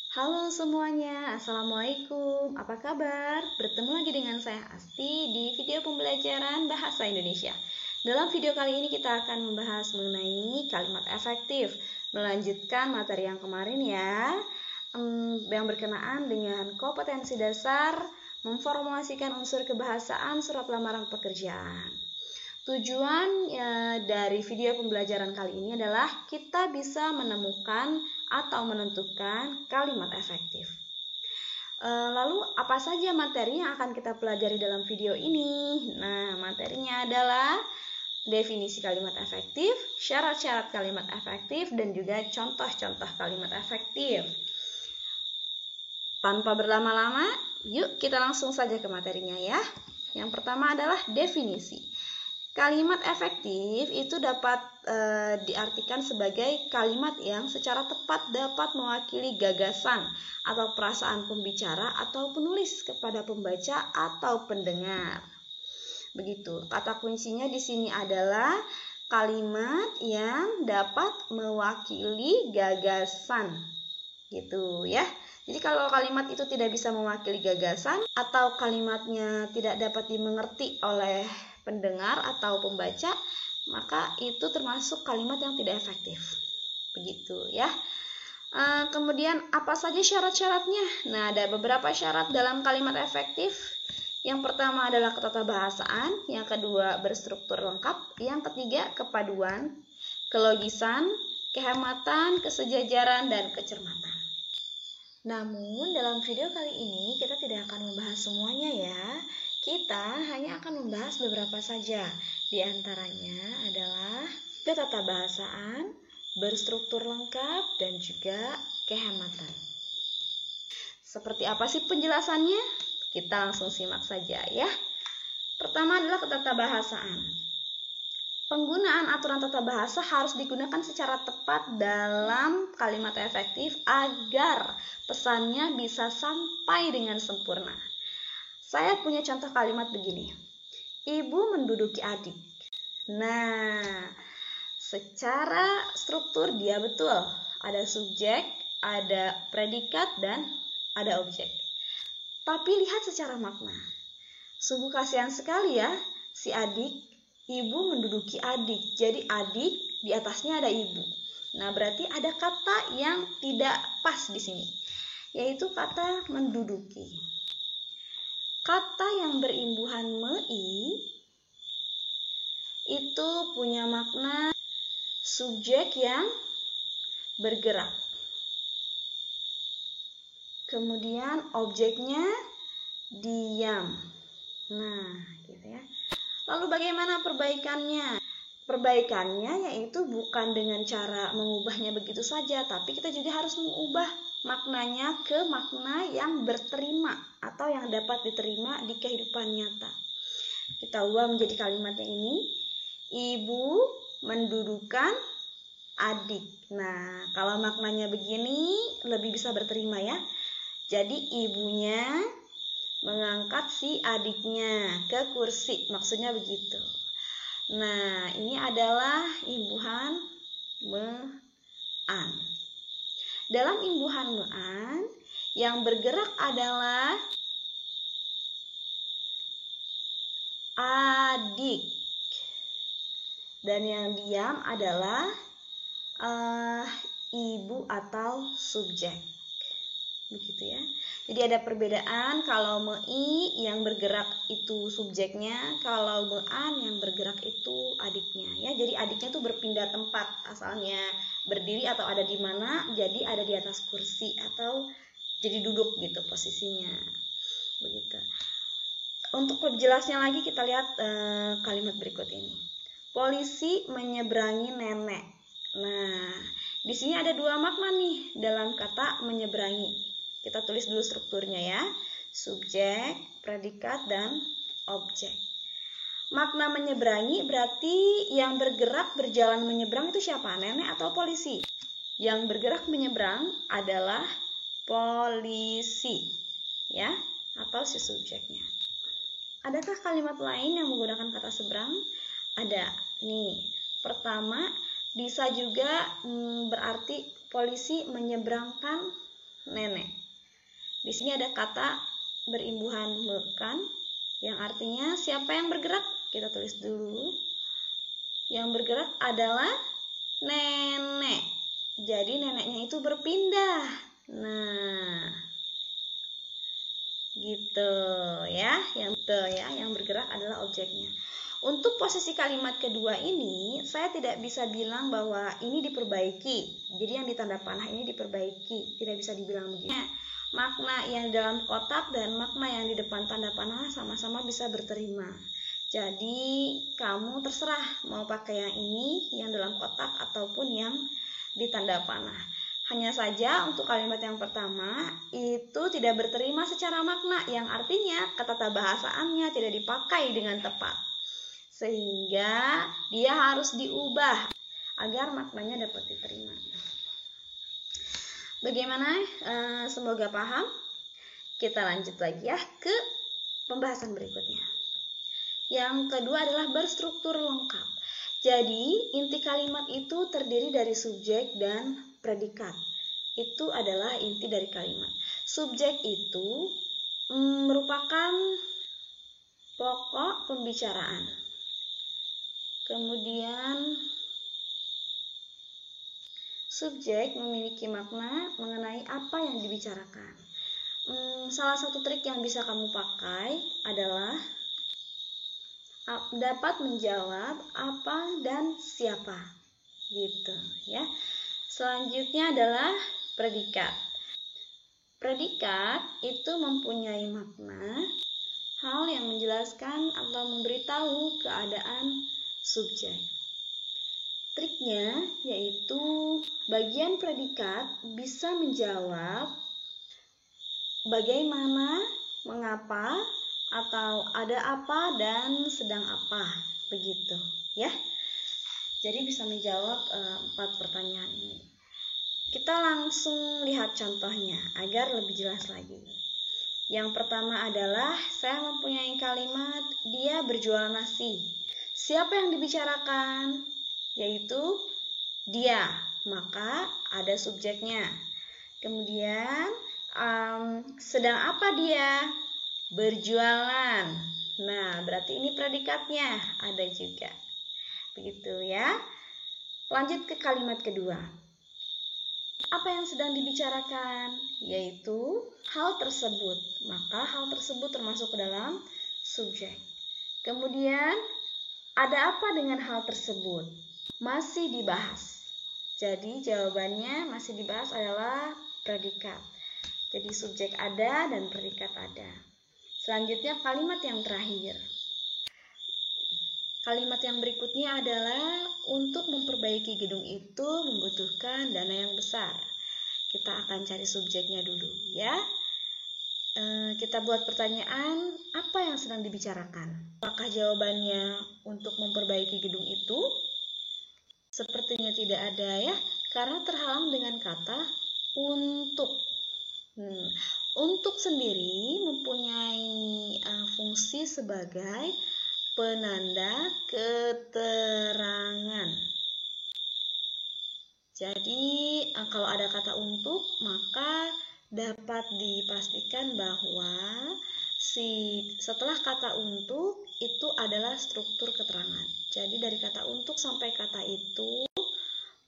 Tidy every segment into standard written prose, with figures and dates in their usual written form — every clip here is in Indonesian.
Halo semuanya, Assalamualaikum. Apa kabar? Bertemu lagi dengan saya Asti di video pembelajaran Bahasa Indonesia. Dalam video kali ini kita akan membahas mengenai kalimat efektif. Melanjutkan materi yang kemarin ya, yang berkenaan dengan kompetensi dasar memformulasikan unsur kebahasaan surat lamaran pekerjaan. Tujuan dari video pembelajaran kali ini adalah kita bisa menemukan atau menentukan kalimat efektif. Lalu apa saja materi yang akan kita pelajari dalam video ini? Nah, materinya adalah definisi kalimat efektif, syarat-syarat kalimat efektif, dan juga contoh-contoh kalimat efektif. Tanpa berlama-lama, yuk kita langsung saja ke materinya ya. Yang pertama adalah definisi. Kalimat efektif itu dapat diartikan sebagai kalimat yang secara tepat dapat mewakili gagasan atau perasaan pembicara atau penulis kepada pembaca atau pendengar. Begitu. Kata kuncinya di sini adalah kalimat yang dapat mewakili gagasan. Gitu ya. Jadi kalau kalimat itu tidak bisa mewakili gagasan atau kalimatnya tidak dapat dimengerti oleh pendengar atau pembaca, maka itu termasuk kalimat yang tidak efektif. Begitu ya. Kemudian apa saja syarat-syaratnya? Nah, ada beberapa syarat dalam kalimat efektif. Yang pertama adalah ketatabahasaan, yang kedua berstruktur lengkap, yang ketiga kepaduan, kelogisan, kehematan, kesejajaran, dan kecermatan. Namun dalam video kali ini kita tidak akan membahas semuanya ya. Kita hanya akan membahas beberapa saja. Di antaranya adalah ketatabahasaan, berstruktur lengkap, dan juga kehematan. Seperti apa sih penjelasannya? Kita langsung simak saja ya. Pertama adalah ketatabahasaan. Penggunaan aturan tata bahasa harus digunakan secara tepat dalam kalimat efektif agar pesannya bisa sampai dengan sempurna. Saya punya contoh kalimat begini. Ibu menduduki adik. Nah, secara struktur dia betul. Ada subjek, ada predikat, dan ada objek. Tapi lihat secara makna. Sungguh kasihan sekali ya si adik. Ibu menduduki adik. Jadi adik di atasnya ada ibu. Nah, berarti ada kata yang tidak pas di sini, yaitu kata menduduki. Kata yang berimbuhan mei itu punya makna subjek yang bergerak. Kemudian objeknya diam. Nah, gitu ya. Lalu bagaimana perbaikannya? Perbaikannya yaitu bukan dengan cara mengubahnya begitu saja, tapi kita juga harus mengubah maknanya ke makna yang berterima atau yang dapat diterima di kehidupan nyata. Kita ubah menjadi kalimatnya ini, ibu mendudukan adik. Nah, kalau maknanya begini lebih bisa berterima ya. Jadi ibunya mengangkat si adiknya ke kursi, maksudnya begitu. Nah, ini adalah imbuhan mean. Dalam imbuhan mean, yang bergerak adalah adik. Dan yang diam adalah ibu atau subjek. Begitu ya. Jadi ada perbedaan, kalau mei yang bergerak itu subjeknya, kalau mean yang bergerak itu adiknya ya. Jadi adiknya tuh berpindah tempat, asalnya berdiri atau ada di mana, jadi ada di atas kursi atau jadi duduk gitu posisinya. Begitu. Untuk lebih jelasnya lagi kita lihat kalimat berikut ini. Polisi menyeberangi nenek. Nah, di sini ada dua makna nih dalam kata menyeberangi. Kita tulis dulu strukturnya ya. Subjek, predikat, dan objek. Makna menyeberangi berarti yang bergerak berjalan menyeberang itu siapa? Nenek atau polisi? Yang bergerak menyeberang adalah polisi. Ya, atau si subjeknya. Adakah kalimat lain yang menggunakan kata seberang? Ada. Nih, pertama bisa juga berarti polisi menyeberangkan nenek. Di sini ada kata berimbuhan me kan, yang artinya siapa yang bergerak? Kita tulis dulu. Yang bergerak adalah nenek. Jadi neneknya itu berpindah. Nah, gitu ya. Yang bergerak adalah objeknya. Untuk posisi kalimat kedua ini, saya tidak bisa bilang bahwa ini diperbaiki. Jadi yang ditanda panah ini diperbaiki, tidak bisa dibilang begitu. Makna yang di dalam kotak dan makna yang di depan tanda panah sama-sama bisa berterima. Jadi kamu terserah mau pakai yang ini, yang dalam kotak ataupun yang di tanda panah. Hanya saja untuk kalimat yang pertama itu tidak berterima secara makna, yang artinya ketata bahasaannya tidak dipakai dengan tepat. Sehingga dia harus diubah agar maknanya dapat diterima. Bagaimana? Semoga paham. Kita lanjut lagi ya ke pembahasan berikutnya. Yang kedua adalah berstruktur lengkap. Jadi inti kalimat itu terdiri dari subjek dan predikat. Itu adalah inti dari kalimat. Subjek itu merupakan pokok pembicaraan. Kemudian subjek memiliki makna mengenai apa yang dibicarakan. Salah satu trik yang bisa kamu pakai adalah dapat menjawab apa dan siapa, gitu ya. Selanjutnya adalah predikat. Predikat itu mempunyai makna hal yang menjelaskan atau memberitahu keadaan subjek. Triknya yaitu bagian predikat bisa menjawab bagaimana, mengapa, atau ada apa dan sedang apa, begitu ya. Jadi bisa menjawab 4 pertanyaan ini. Kita langsung lihat contohnya agar lebih jelas lagi. Yang pertama adalah saya mempunyai kalimat dia berjual nasi. Siapa yang dibicarakan? Yaitu dia, maka ada subjeknya. Kemudian sedang apa dia? Berjualan. Nah, berarti ini predikatnya ada juga. Begitu ya. Lanjut ke kalimat kedua. Apa yang sedang dibicarakan? Yaitu hal tersebut. Maka hal tersebut termasuk ke dalam subjek. Kemudian ada apa dengan hal tersebut? Masih dibahas. Jadi jawabannya masih dibahas adalah predikat. Jadi subjek ada dan predikat ada. Selanjutnya kalimat yang terakhir. Kalimat yang berikutnya adalah untuk memperbaiki gedung itu membutuhkan dana yang besar. Kita akan cari subjeknya dulu ya. Kita buat pertanyaan, apa yang sedang dibicarakan? Apakah jawabannya untuk memperbaiki gedung itu? Sepertinya tidak ada ya, karena terhalang dengan kata untuk. Untuk sendiri mempunyai fungsi sebagai penanda keterangan. Jadi kalau ada kata untuk, maka dapat dipastikan bahwa setelah kata untuk itu adalah struktur keterangan. Jadi dari kata untuk sampai kata itu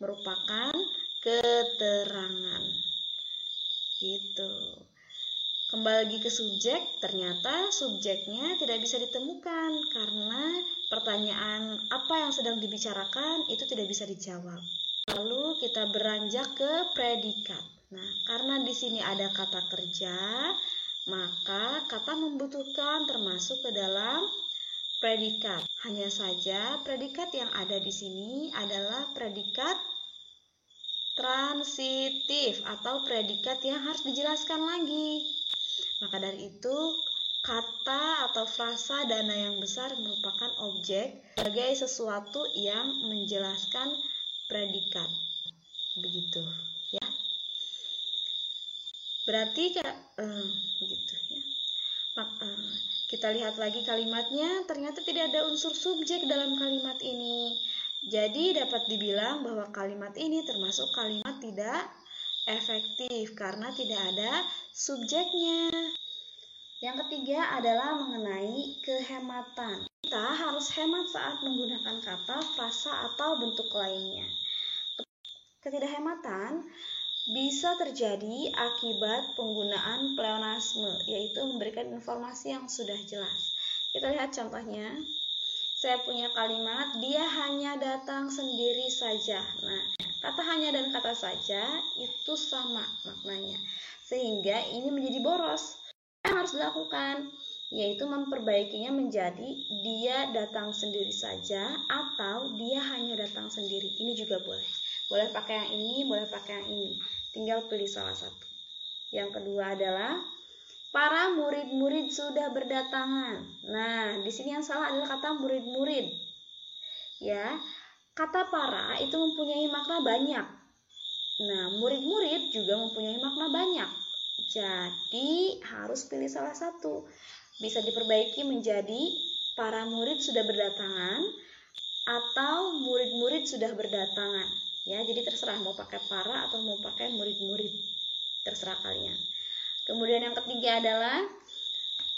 merupakan keterangan. Gitu. Kembali lagi ke subjek, ternyata subjeknya tidak bisa ditemukan karena pertanyaan apa yang sedang dibicarakan itu tidak bisa dijawab. Lalu kita beranjak ke predikat. Nah, karena di sini ada kata kerja, maka kata membutuhkan termasuk ke dalam predikat. Hanya saja predikat yang ada di sini adalah predikat transitif atau predikat yang harus dijelaskan lagi. Maka dari itu, kata atau frasa dana yang besar merupakan objek sebagai sesuatu yang menjelaskan predikat. Begitu ya. Berarti begitu ya. Kita lihat lagi kalimatnya, ternyata tidak ada unsur subjek dalam kalimat ini. Jadi dapat dibilang bahwa kalimat ini termasuk kalimat tidak efektif karena tidak ada subjeknya. Yang ketiga adalah mengenai kehematan. Kita harus hemat saat menggunakan kata, frasa, atau bentuk lainnya. Ketidakhematan bisa terjadi akibat penggunaan pleonasme, yaitu memberikan informasi yang sudah jelas. Kita lihat contohnya. Saya punya kalimat, dia hanya datang sendiri saja. Nah, kata hanya dan kata saja itu sama maknanya. Sehingga ini menjadi boros. Apa yang harus dilakukan? Yaitu memperbaikinya menjadi dia datang sendiri saja atau dia hanya datang sendiri. Ini juga boleh. Boleh pakai yang ini, boleh pakai yang ini. Tinggal pilih salah satu. Yang kedua adalah para murid-murid sudah berdatangan. Nah, di sini yang salah adalah kata murid-murid. Ya, kata para itu mempunyai makna banyak. Nah, murid-murid juga mempunyai makna banyak. Jadi, harus pilih salah satu. Bisa diperbaiki menjadi para murid sudah berdatangan atau murid-murid sudah berdatangan. Ya, jadi terserah mau pakai para atau mau pakai murid-murid. Terserah kalian. Kemudian yang ketiga adalah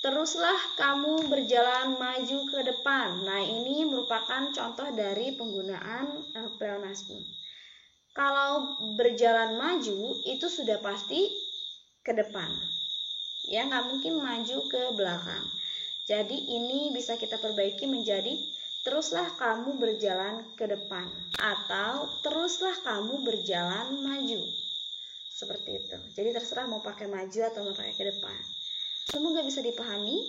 teruslah kamu berjalan maju ke depan. Nah, ini merupakan contoh dari penggunaan pleonasme. Kalau berjalan maju itu sudah pasti ke depan. Ya, nggak mungkin maju ke belakang. Jadi ini bisa kita perbaiki menjadi teruslah kamu berjalan ke depan atau teruslah kamu berjalan maju. Seperti itu. Jadi terserah mau pakai maju atau mau pakai ke depan. Semoga bisa dipahami.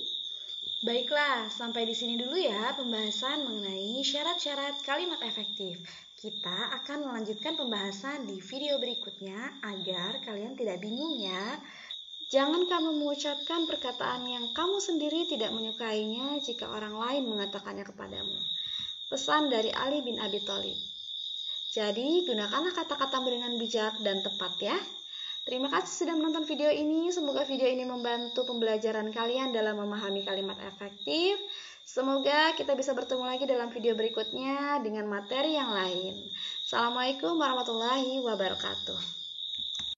Baiklah, sampai di sini dulu ya pembahasan mengenai syarat-syarat kalimat efektif. Kita akan melanjutkan pembahasan di video berikutnya agar kalian tidak bingung ya. Jangan kamu mengucapkan perkataan yang kamu sendiri tidak menyukainya jika orang lain mengatakannya kepadamu. Pesan dari Ali bin Abi Thalib. Jadi, gunakanlah kata-katamu dengan bijak dan tepat ya. Terima kasih sudah menonton video ini. Semoga video ini membantu pembelajaran kalian dalam memahami kalimat efektif. Semoga kita bisa bertemu lagi dalam video berikutnya dengan materi yang lain. Assalamualaikum warahmatullahi wabarakatuh.